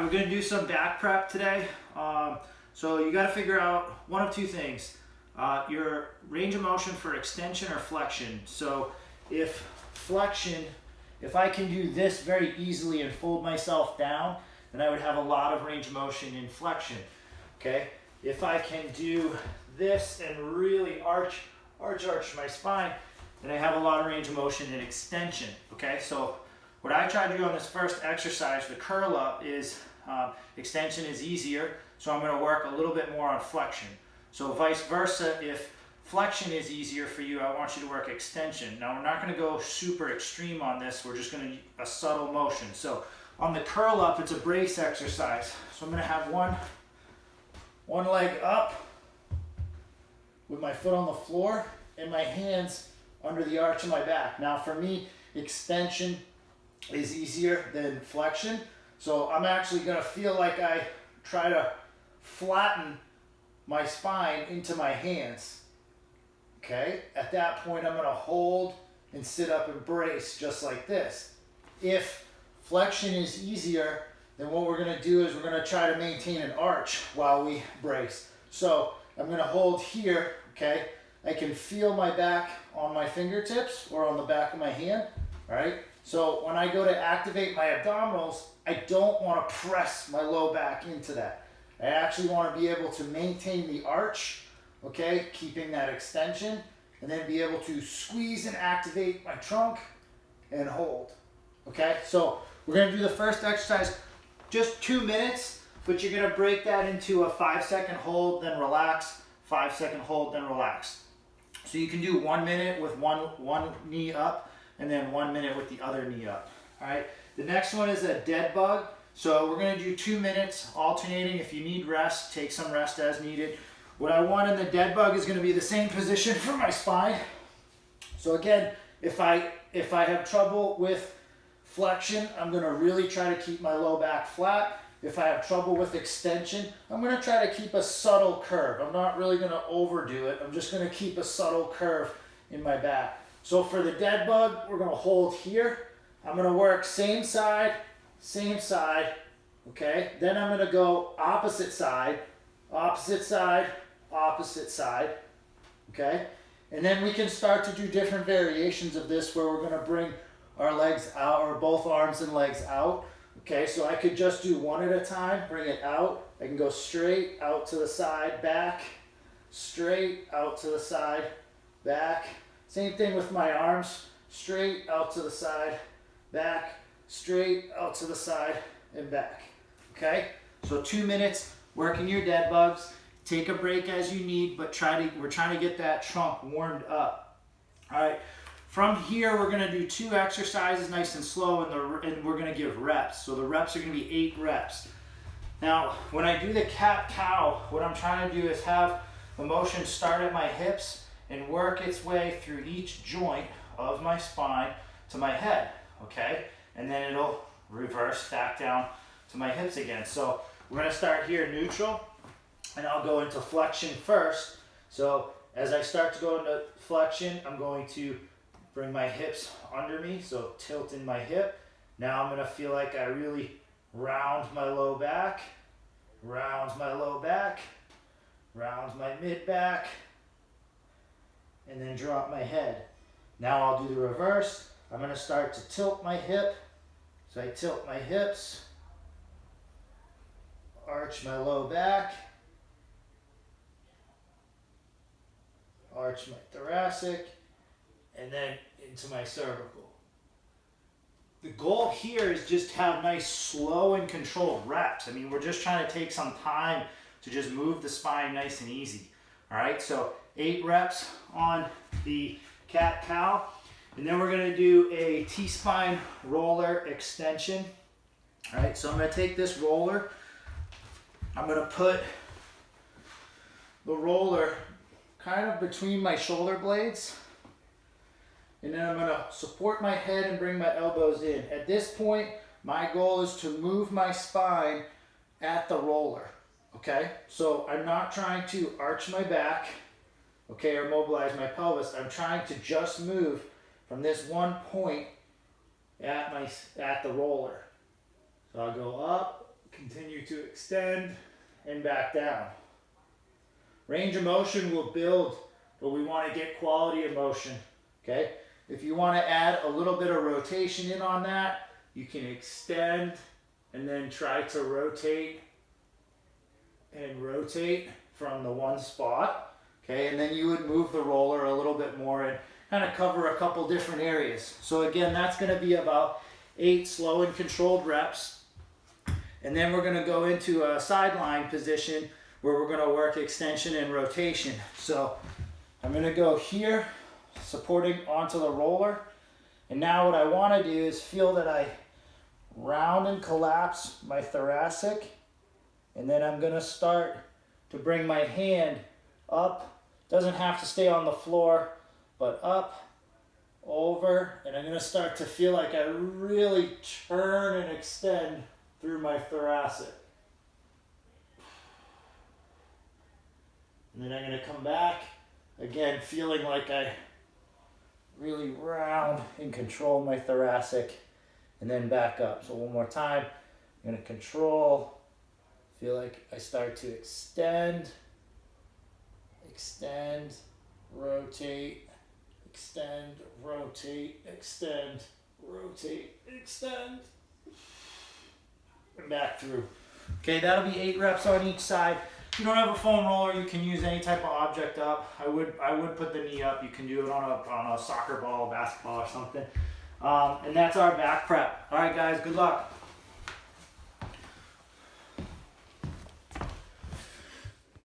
right, we're going to do some back prep today. So you got to figure out one of two things. Your range of motion for extension or flexion. So if flexion, if I can do this very easily and fold myself down, then I would have a lot of range of motion in flexion. Okay? If I can do this and really arch my spine, then I have a lot of range of motion in extension. Okay? So what I try to do on this first exercise, the curl up, is extension is easier, so I'm going to work a little bit more on flexion. So vice versa, if flexion is easier for you, I want you to work extension. Now we're not going to go super extreme on this, we're just going to a subtle motion. So on the curl up, it's a brace exercise. So I'm going to have one leg up with my foot on the floor and my hands under the arch of my back. Now for me, extension is easier than flexion. So I'm actually going to feel like I try to flatten my spine into my hands. Okay? At that point, I'm going to hold and sit up and brace just like this. If flexion is easier, then what we're going to do is we're going to try to maintain an arch while we brace. So I'm going to hold here. Okay? I can feel my back on my fingertips or on the back of my hand. All right? So when I go to activate my abdominals, I don't want to press my low back into that. I actually want to be able to maintain the arch, okay, keeping that extension, and then be able to squeeze and activate my trunk and hold. Okay, so we're going to do the first exercise, just 2 minutes, but you're going to break that into a 5-second hold, then relax, 5-second hold, then relax. So you can do 1 minute with one knee up, and then 1 minute with the other knee up. All right. The next one is a dead bug. So we're going to do 2 minutes alternating. If you need rest, take some rest as needed. What I want in the dead bug is going to be the same position for my spine. So again, if I have trouble with flexion, I'm going to really try to keep my low back flat. If I have trouble with extension, I'm going to try to keep a subtle curve. I'm not really going to overdo it. I'm just going to keep a subtle curve in my back. So for the dead bug, we're going to hold here. I'm going to work same side, okay? Then I'm going to go opposite side, opposite side, okay? And then we can start to do different variations of this where we're going to bring our legs out, or both arms and legs out, okay? So I could just do one at a time, bring it out. I can go straight out to the side, back, straight out to the side, back. Same thing with my arms, straight out to the side, back, straight out to the side, and back. Okay? So 2 minutes working your dead bugs. Take a break as you need, but we're trying to get that trunk warmed up. All right. From here, we're going to do 2 exercises nice and slow, and we're going to give reps. So the reps are going to be 8 reps. Now, when I do the cat-cow, what I'm trying to do is have the motion start at my hips and work its way through each joint of my spine to my head, okay? And then it'll reverse back down to my hips again. So we're gonna start here neutral, and I'll go into flexion first. So as I start to go into flexion, I'm going to bring my hips under me, so tilt in my hip. Now I'm gonna feel like I really round my low back, round my low back, round my mid back, and then drop my head. Now I'll do the reverse. I'm going to start to tilt my hip. So I tilt my hips, arch my low back, arch my thoracic, and then into my cervical. The goal here is just to have nice, slow and controlled reps. I mean, we're just trying to take some time to just move the spine nice and easy. All right, so 8 reps on the cat-cow. And then we're going to do a T-spine roller extension. All right, so I'm going to take this roller. I'm going to put the roller kind of between my shoulder blades. And then I'm going to support my head and bring my elbows in. At this point, my goal is to move my spine at the roller. Okay, so I'm not trying to arch my back, okay, or mobilize my pelvis. I'm trying to just move from this one point at the roller. So I'll go up, Continue to extend and back down. Range of motion will build, but we want to get quality of motion. Okay? If you want to add a little bit of rotation in on that, you can extend and then try to rotate and rotate from the one spot. Okay, and then you would move the roller a little bit more and kind of cover a couple different areas. So again, that's going to be about 8 slow and controlled reps. And then we're going to go into a sideline position where we're going to work extension and rotation. So I'm going to go here, supporting onto the roller. And now what I want to do is feel that I round and collapse my thoracic. And then I'm going to start to bring my hand up. Doesn't have to stay on the floor, but up, over, and I'm going to start to feel like I really turn and extend through my thoracic. And then I'm going to come back, again, feeling like I really round and control my thoracic, and then back up. So one more time, I'm going to control, feel like I start to extend, rotate, extend, rotate, extend, rotate, extend, and back through. Okay, that'll be 8 reps on each side. If you don't have a foam roller, you can use any type of object up. I would put the knee up. You can do it on a soccer ball, basketball, or something. And that's our back prep. All right, guys, good luck.